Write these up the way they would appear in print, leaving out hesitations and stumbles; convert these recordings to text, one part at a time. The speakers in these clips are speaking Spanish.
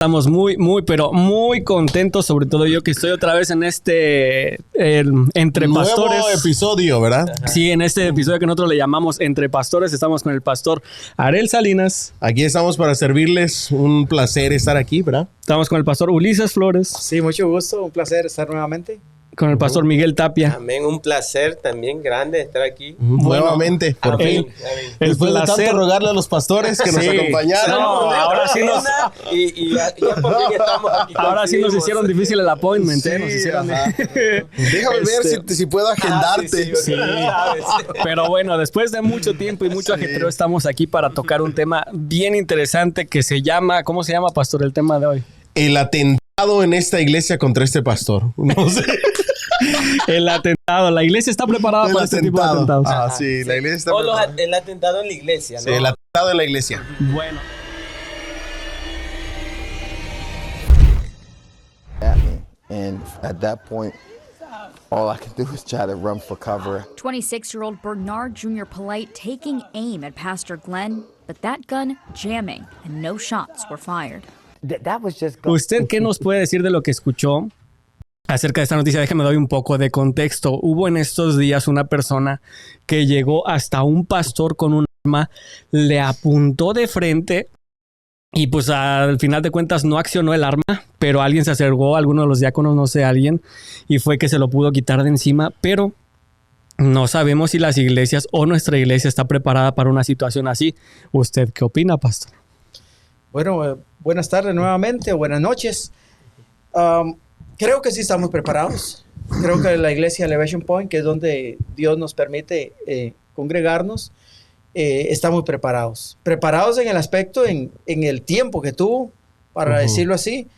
Estamos pero muy contentos, sobre todo yo que estoy otra vez en Entre Pastores. Nuevo episodio, ¿verdad? Sí, en este episodio que nosotros le llamamos Entre Pastores, estamos con el pastor Arel Salinas. Aquí estamos para servirles. Un placer estar aquí, ¿verdad? Estamos con el pastor Ulises Flores. Sí, mucho gusto, un placer estar nuevamente. Con el pastor Miguel Tapia. Amén, un placer también grande estar aquí. Nuevamente, por fin. Después de tanto rogarle a los pastores que nos acompañaron. No, ahora sí nos... Y ya por fin estamos aquí. Ahora sí nos hicieron difícil el appointment, Sí, nos hicieron... Déjame ver si puedo agendarte. Sí. Pero bueno, después de mucho tiempo y mucho ajetreo, estamos aquí para tocar un tema bien interesante que se llama... ¿Cómo se llama, pastor, el tema de hoy? El atentado en esta iglesia contra este pastor. No sé. El atentado. La iglesia está preparada para este tipo de atentados. Ah, sí, la iglesia está preparada. El atentado en la iglesia, ¿no? Sí, el atentado en la iglesia. Bueno. At me. And at that point, all I could do was try to run for cover. 26-year-old Bernard Jr. Polite taking aim at Pastor Glenn, but that gun jamming and no shots were fired. ¿Usted qué nos puede decir de lo que escuchó acerca de esta noticia? Déjame doy un poco de contexto. Hubo en estos días una persona que llegó hasta un pastor con un arma, le apuntó de frente y pues al final de cuentas no accionó el arma, pero alguien se acercó, alguno de los diáconos, no sé, alguien, y fue que se lo pudo quitar de encima, pero no sabemos si las iglesias o nuestra iglesia está preparada para una situación así. ¿Usted qué opina, pastor? Bueno, buenas tardes nuevamente, buenas noches. Creo que sí estamos preparados. Creo que la iglesia Elevation Point, que es donde Dios nos permite congregarnos, estamos preparados. Preparados en el aspecto, en el tiempo que tuvo, para decirlo así.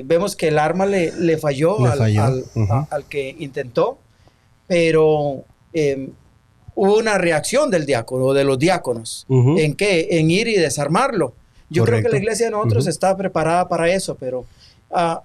Vemos que el arma le falló al que intentó, pero hubo una reacción del diácono o de los diáconos. ¿En qué? En ir y desarmarlo. Yo creo que la iglesia de nosotros está preparada para eso, pero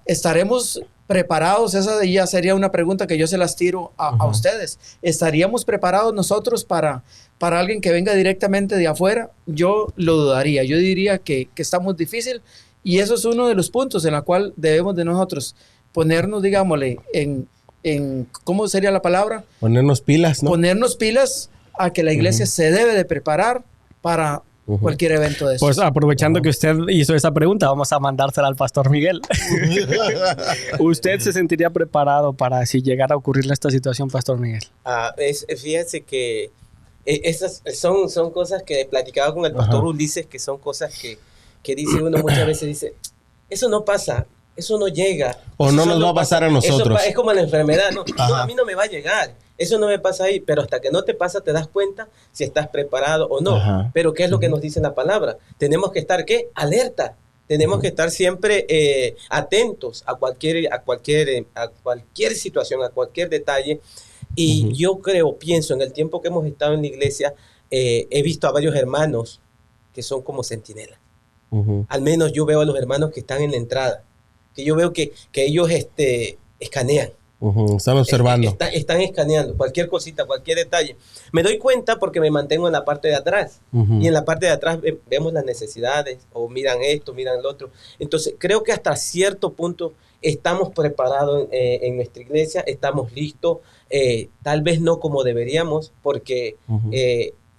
¿estaremos preparados? Esa ya sería una pregunta que yo se las tiro a ustedes. ¿Estaríamos preparados nosotros para alguien que venga directamente de afuera? Yo lo dudaría. Yo diría que estamos difícil, y eso es uno de los puntos en la cual debemos de nosotros ponernos, digámosle, en ¿cómo sería la palabra? Ponernos pilas, ¿no? Ponernos pilas a que la iglesia se debe de preparar para cualquier evento de eso. Pues aprovechando que usted hizo esa pregunta, vamos a mandársela al pastor Miguel. ¿Usted se sentiría preparado para si llegara a ocurrirle esta situación, pastor Miguel? Fíjese que esas son cosas que he platicado con el pastor Ulises, que son cosas que dice uno muchas veces, dice, eso no pasa, eso no llega. O no nos va a pasar a nosotros. Es como la enfermedad, ¿no? No, a mí no me va a llegar. Eso no me pasa ahí, pero hasta que no te pasa te das cuenta si estás preparado o no. Pero ¿qué es lo que nos dice la palabra? Tenemos que estar, ¿qué? Alerta. Tenemos que estar siempre atentos a cualquier situación, a cualquier detalle. Y yo pienso, en el tiempo que hemos estado en la iglesia, he visto a varios hermanos que son como centinelas. Al menos yo veo a los hermanos que están en la entrada, que yo veo que ellos escanean. Están observando. Están escaneando cualquier cosita, cualquier detalle. Me doy cuenta porque me mantengo en la parte de atrás. Y en la parte de atrás vemos las necesidades, o miran esto, miran lo otro. Entonces, creo que hasta cierto punto estamos preparados en nuestra iglesia, estamos listos. Tal vez no como deberíamos, porque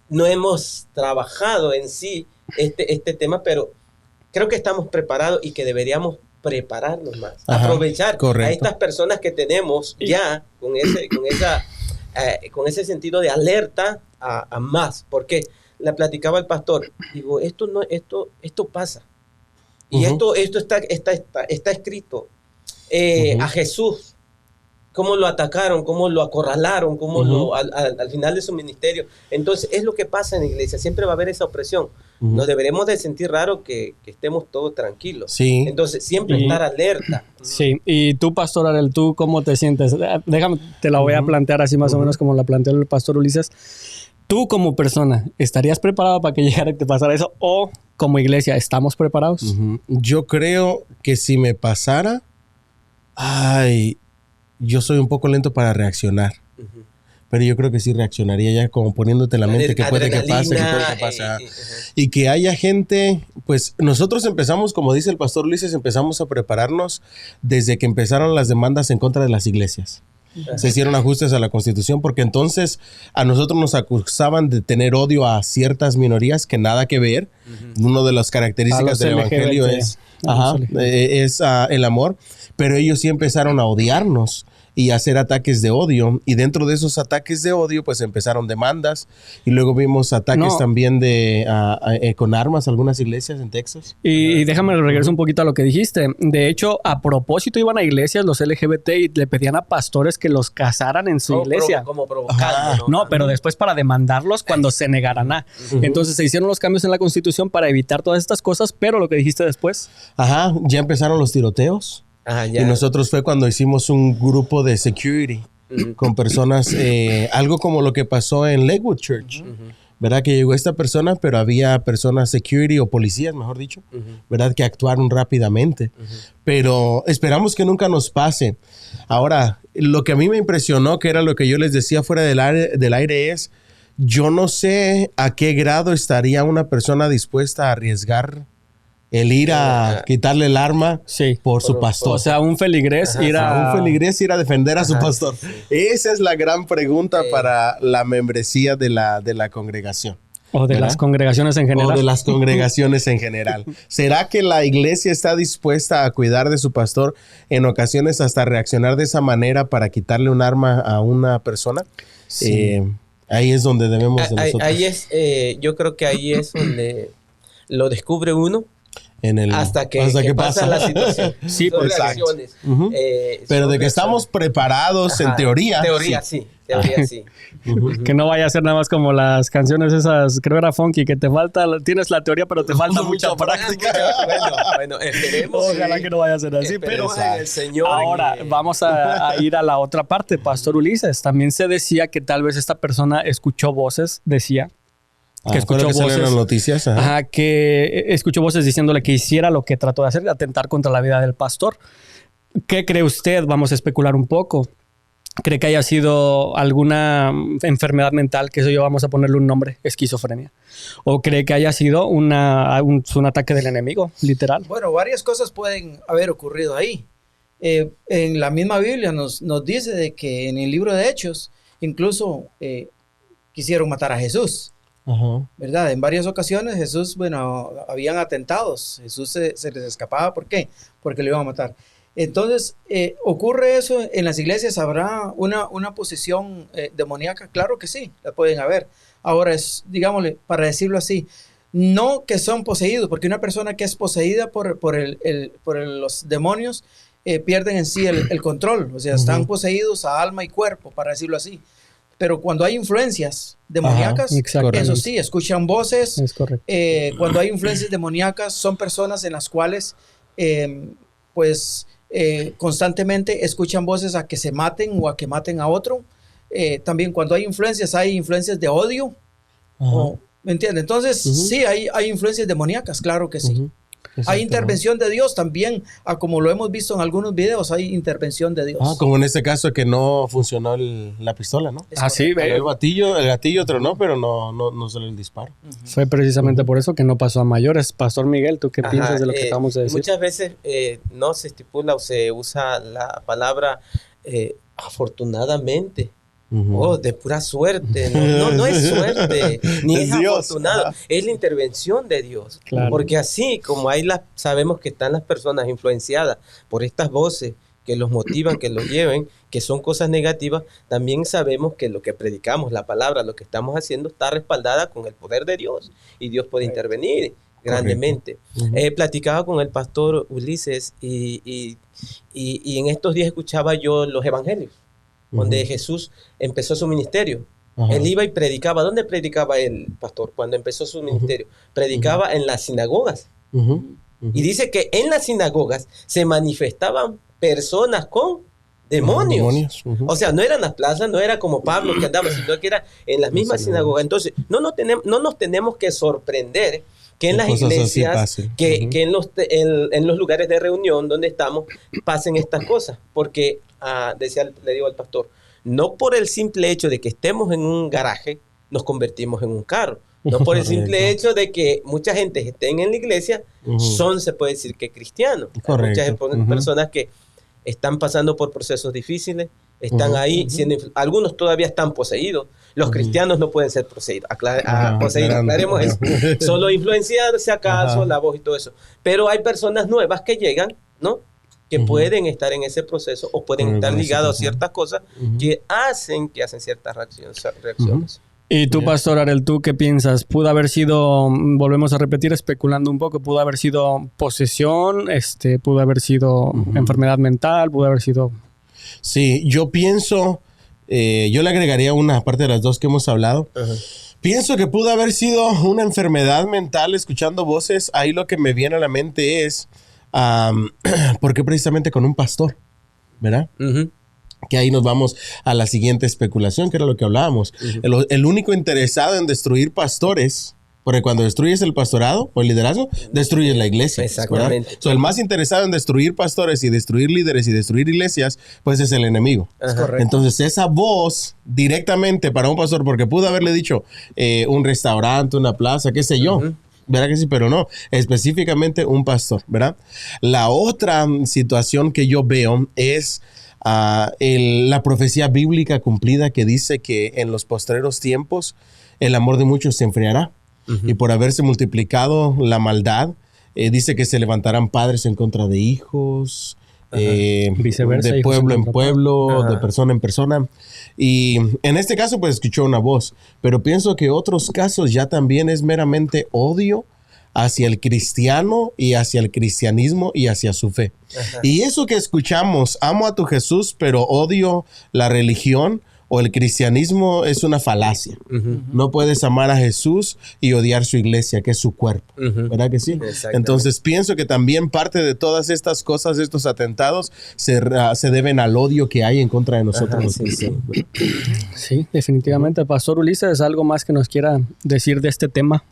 no hemos trabajado en sí este tema, pero creo que estamos preparados y que deberíamos prepararnos más, aprovechar a estas personas que tenemos ya con ese sentido de alerta a más, porque le platicaba el pastor, digo, esto pasa, y esto está escrito. A Jesús, cómo lo atacaron, cómo lo acorralaron, cómo al final de su ministerio. Entonces es lo que pasa en la iglesia, siempre va a haber esa opresión. Nos deberemos de sentir raro que estemos todos tranquilos. Sí. Entonces siempre estar alerta. Sí. Y tú, pastor Arel, ¿tú cómo te sientes? Déjame, te la voy a plantear así más o menos como la planteó el pastor Ulises. Tú como persona, ¿estarías preparado para que llegara y te pasara eso? ¿O como iglesia, estamos preparados? Yo creo que si me pasara, yo soy un poco lento para reaccionar. pero yo creo que sí reaccionaría ya como poniéndote en la mente que puede que pase, que puede que pase. Y que haya gente, pues nosotros empezamos, como dice el pastor Ulises, empezamos a prepararnos desde que empezaron las demandas en contra de las iglesias. Se hicieron ajustes a la Constitución porque entonces a nosotros nos acusaban de tener odio a ciertas minorías que nada que ver. Una de las características del evangelio es el amor, pero ellos sí empezaron a odiarnos y hacer ataques de odio, y dentro de esos ataques de odio pues empezaron demandas, y luego vimos ataques también con armas a algunas iglesias en Texas. Y déjame regresar un poquito a lo que dijiste. De hecho, a propósito iban a iglesias los LGBT y le pedían a pastores que los casaran en su iglesia. Como provocando. No, pero después para demandarlos cuando se negaran a. Entonces se hicieron los cambios en la Constitución para evitar todas estas cosas, pero lo que dijiste después. Ya empezaron los tiroteos. Y nosotros fue cuando hicimos un grupo de security con personas, algo como lo que pasó en Lakewood Church, ¿verdad? Que llegó esta persona, pero había personas security o policías, mejor dicho, ¿verdad? Que actuaron rápidamente. Pero esperamos que nunca nos pase. Ahora, lo que a mí me impresionó, que era lo que yo les decía fuera del aire es, yo no sé a qué grado estaría una persona dispuesta a arriesgar el ir a quitarle el arma por su pastor. O sea, un feligrés ir a defender a su pastor. Esa es la gran pregunta para la membresía de la congregación. O de las congregaciones en general. O de las congregaciones en general. ¿Será que la iglesia está dispuesta a cuidar de su pastor en ocasiones hasta reaccionar de esa manera para quitarle un arma a una persona? Sí. Ahí es donde debemos de nosotros. Yo creo que ahí es donde lo descubre uno. Hasta que pasa la situación. Sí, pues, pero de que estamos preparados en teoría. Teoría sí. Que no vaya a ser nada más como las canciones esas, creo era funky, que tienes la teoría, pero te falta mucha práctica. Bueno, esperemos. Ojalá que no vaya a ser así. Pero el Señor. Ahora vamos a ir a la otra parte, Pastor Ulises. También se decía que tal vez esta persona escuchó voces, que escuchó voces, las noticias, que escuchó voces diciéndole que hiciera lo que trató de hacer, atentar contra la vida del pastor. ¿Qué cree usted? Vamos a especular un poco. ¿Cree que haya sido alguna enfermedad mental, que eso yo vamos a ponerle un nombre, esquizofrenia? ¿O cree que haya sido un ataque del enemigo, literal? Bueno, varias cosas pueden haber ocurrido ahí. En la misma Biblia nos dice de que en el libro de Hechos incluso quisieron matar a Jesús. ¿Verdad? En varias ocasiones Jesús, habían atentados. Jesús se les escapaba. ¿Por qué? Porque lo iban a matar. Entonces, ¿ocurre eso en las iglesias? ¿Habrá una posesión demoníaca? Claro que sí, la pueden haber. Ahora, digámosle, para decirlo así, no que son poseídos, porque una persona que es poseída por los demonios pierden en sí el control. O sea, están poseídos a alma y cuerpo, para decirlo así. Pero cuando hay influencias demoníacas, eso sí, escuchan voces. Es correcto. Cuando hay influencias demoníacas, son personas en las cuales, constantemente escuchan voces a que se maten o a que maten a otro. También cuando hay influencias de odio. ¿Me entiendes? Entonces, sí, hay influencias demoníacas, claro que sí. Hay intervención de Dios también, como lo hemos visto en algunos videos, hay intervención de Dios. Como en este caso que no funcionó la pistola, ¿no? Sí, el gatillo tronó, pero no salió el disparo. Fue precisamente por eso que no pasó a mayores. Pastor Miguel, ¿tú qué piensas de lo que acabamos de decir? Muchas veces no se estipula o se usa la palabra afortunadamente. De pura suerte. No es suerte, ni es Dios. Afortunado. Es la intervención de Dios. Claro. Porque así como sabemos que están las personas influenciadas por estas voces que los motivan, que los lleven, que son cosas negativas, también sabemos que lo que predicamos, la palabra, lo que estamos haciendo está respaldada con el poder de Dios y Dios puede intervenir grandemente. Platicaba con el pastor Ulises y en estos días escuchaba yo los evangelios, donde Jesús empezó su ministerio. Él iba y predicaba. ¿Dónde predicaba el pastor cuando empezó su ministerio? Predicaba en las sinagogas. Y dice que en las sinagogas se manifestaban personas con demonios. O sea, no eran las plazas, no era como Pablo que andaba, sino que era en las mismas sinagogas. Entonces, no nos tenemos que sorprender que en las iglesias, que en los lugares de reunión donde estamos, pasen estas cosas. Porque, le digo al pastor, no por el simple hecho de que estemos en un garaje, nos convertimos en un carro. No por el simple hecho de que mucha gente estén en la iglesia, se puede decir que cristianos. Hay muchas personas que están pasando por procesos difíciles, están ahí, algunos todavía están poseídos. Los cristianos no pueden ser poseídos. Poseídos, aclaremos eso. Solo influenciar, si acaso, la voz y todo eso. Pero hay personas nuevas que llegan, ¿no? Que pueden estar en ese proceso o pueden estar ligados a ciertas cosas que hacen ciertas reacciones. Y tú, Pastor Arel, ¿tú qué piensas? ¿Pudo haber sido, volvemos a repetir, especulando un poco, pudo haber sido posesión, pudo haber sido enfermedad mental, pudo haber sido... Sí, yo pienso, yo le agregaría una parte de las dos que hemos hablado. Pienso que pudo haber sido una enfermedad mental escuchando voces. Ahí lo que me viene a la mente es, ¿por qué precisamente con un pastor? ¿Verdad? Que ahí nos vamos a la siguiente especulación, que era lo que hablábamos. El único interesado en destruir pastores, porque cuando destruyes el pastorado o el liderazgo, destruyes la iglesia. Exactamente. El más interesado en destruir pastores y destruir líderes y destruir iglesias, pues es el enemigo. Es correcto. Entonces, esa voz directamente para un pastor, porque pudo haberle dicho un restaurante, una plaza, qué sé yo. ¿Verdad que sí? Pero no, específicamente un pastor, ¿verdad? La otra situación que yo veo es la profecía bíblica cumplida que dice que en los postreros tiempos el amor de muchos se enfriará. Y por haberse multiplicado la maldad, dice que se levantarán padres en contra de hijos, viceversa, de pueblo en pueblo, de persona en persona. Y en este caso pues escuchó una voz, pero pienso que otros casos ya también es meramente odio hacia el cristiano y hacia el cristianismo y hacia su fe. Y eso que escuchamos, amo a tu Jesús, pero odio la religión o el cristianismo, es una falacia. No puedes amar a Jesús y odiar su iglesia, que es su cuerpo. ¿Verdad que sí? Entonces pienso que también parte de todas estas cosas, estos atentados, se deben al odio que hay en contra de nosotros. Sí, definitivamente. Pastor Ulises, ¿algo más que nos quiera decir de este tema?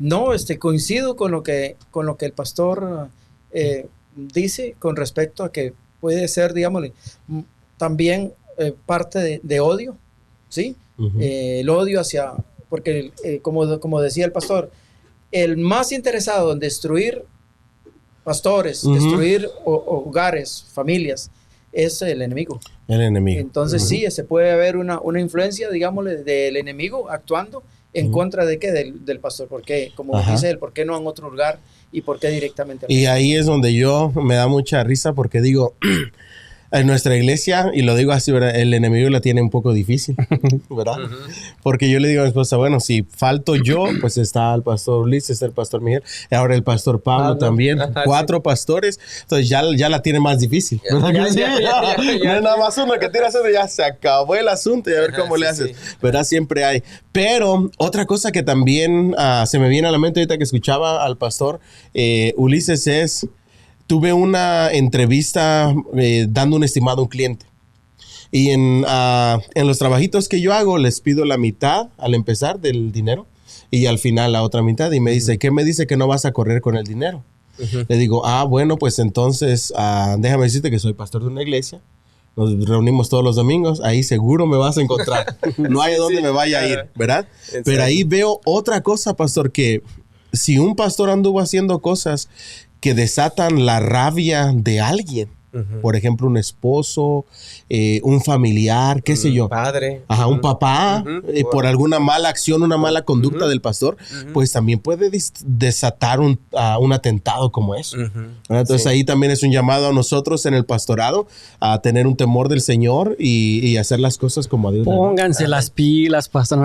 No, coincido con lo que el pastor dice con respecto a que puede ser, digámosle, también parte de odio, ¿sí? El odio hacia, porque como decía el pastor, el más interesado en destruir pastores, destruir hogares, familias, es el enemigo. El enemigo. Entonces sí, se puede haber una influencia, digámosle, del enemigo actuando en contra de qué, del pastor. ¿Por qué? Como dice él, ¿por qué no en otro lugar? ¿Y por qué directamente? Y ahí es donde me da mucha risa porque digo, en nuestra iglesia, y lo digo así, ¿verdad? El enemigo la tiene un poco difícil, ¿verdad? Porque yo le digo a mi esposa, bueno, si falto yo, pues está el pastor Ulises, está el pastor Miguel, y ahora el pastor Pablo también, 4 pastores, entonces ya la tiene más difícil. No es nada más uno que tira haciendo, ya se acabó el asunto y a ver cómo le haces, ¿verdad? Siempre hay. Pero otra cosa que también se me viene a la mente ahorita que escuchaba al pastor Ulises es... Tuve una entrevista dando un estimado a un cliente. Y en los trabajitos que yo hago, les pido la mitad al empezar del dinero y al final la otra mitad. Y me dice, ¿qué me dice que no vas a correr con el dinero? Le digo, bueno, pues entonces déjame decirte que soy pastor de una iglesia. Nos reunimos todos los domingos. Ahí seguro me vas a encontrar. No hay donde me vaya a ir, ¿verdad? Pero ahí veo otra cosa, pastor, que si un pastor anduvo haciendo cosas que desatan la rabia de alguien, por ejemplo, un esposo, un familiar, qué sé yo. Padre. Un papá, por alguna mala acción, una mala conducta del pastor, pues también puede desatar un atentado como eso. Entonces ahí también es un llamado a nosotros en el pastorado a tener un temor del Señor y hacer las cosas como a Dios. Pónganse las pilas, pastor.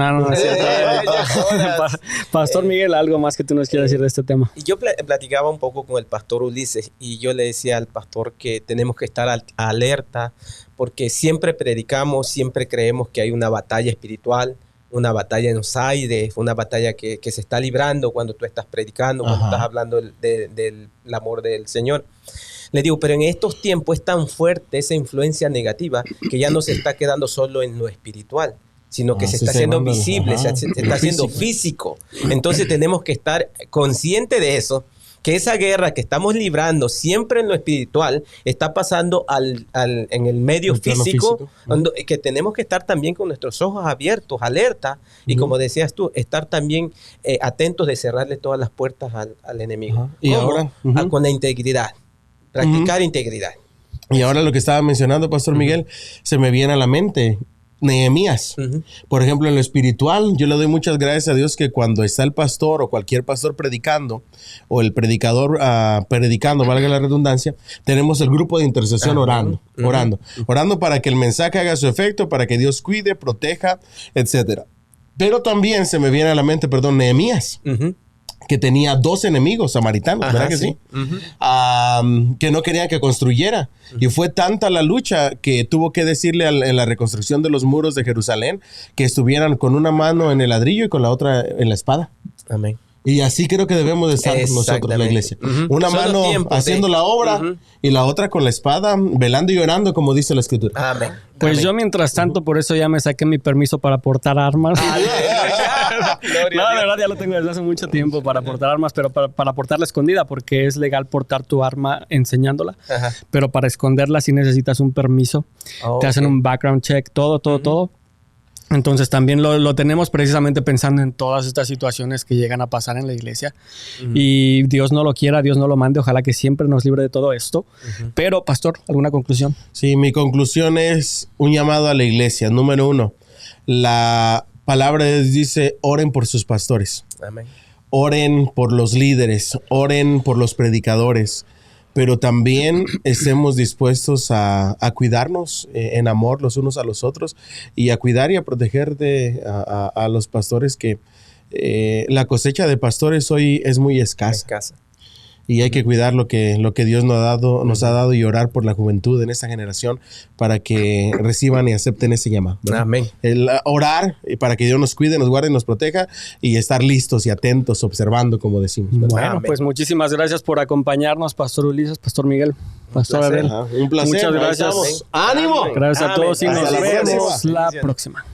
Pastor Miguel, ¿algo más que tú nos quieras decir de este tema? Yo platicaba un poco con el pastor Ulises y yo le decía al pastor que tenemos que estar alerta porque siempre predicamos, siempre creemos que hay una batalla espiritual, una batalla en los aires, una batalla que se está librando cuando tú estás predicando, cuando estás hablando del amor del Señor. Le digo, pero en estos tiempos es tan fuerte esa influencia negativa que ya no se está quedando solo en lo espiritual, sino que se está haciendo visible, se está haciendo físico. Entonces tenemos que estar conscientes de eso, que esa guerra que estamos librando siempre en lo espiritual está pasando en el medio físico, que tenemos que estar también con nuestros ojos abiertos, alerta, y como decías tú, estar también atentos de cerrarle todas las puertas al enemigo. Y ahora, con la integridad, practicar integridad. Y ahora lo que estaba mencionando, Pastor Miguel, se me viene a la mente. Nehemías. Por ejemplo, en lo espiritual, yo le doy muchas gracias a Dios que cuando está el pastor o cualquier pastor predicando, o el predicador predicando, valga la redundancia, tenemos el grupo de intercesión orando para que el mensaje haga su efecto, para que Dios cuide, proteja, etcétera. Pero también se me viene a la mente, Nehemías. Que tenía 2 enemigos samaritanos, ¿verdad que sí? Que no querían que construyera. Y fue tanta la lucha que tuvo que decirle en la reconstrucción de los muros de Jerusalén que estuvieran con una mano en el ladrillo y con la otra en la espada. Amén. Y así creo que debemos de estar nosotros, la iglesia. Una mano haciendo la obra y la otra con la espada, velando y orando, como dice la Escritura. Amén. Pues yo, mientras tanto, por eso ya me saqué mi permiso para portar armas. No, de verdad ya lo tengo desde hace mucho tiempo para portar armas, pero para portarla escondida, porque es legal portar tu arma enseñándola. Pero para esconderla sí necesitas un permiso. Te hacen un background check, todo. Entonces también lo tenemos precisamente pensando en todas estas situaciones que llegan a pasar en la iglesia. Y Dios no lo quiera, Dios no lo mande. Ojalá que siempre nos libre de todo esto. Pero, pastor, ¿alguna conclusión? Sí, mi conclusión es un llamado a la iglesia. Número 1, la palabra de Dios dice, oren por sus pastores. Amén. Oren por los líderes, oren por los predicadores. Pero también estemos dispuestos a cuidarnos en amor los unos a los otros y a cuidar y a proteger a los pastores, que la cosecha de pastores hoy es muy escasa. Y hay que cuidar lo que Dios nos ha dado y orar por la juventud en esta generación para que reciban y acepten ese llamado, ¿verdad? Amén. Orar para que Dios nos cuide, nos guarde y nos proteja, y estar listos y atentos, observando, como decimos, ¿verdad? Bueno, Amén. pues muchísimas gracias por acompañarnos, Pastor Ulises, Pastor Miguel, Pastor Abel. Un placer. Muchas gracias. ¡Ánimo! Gracias a todos y nos Hasta la vemos próxima. la próxima.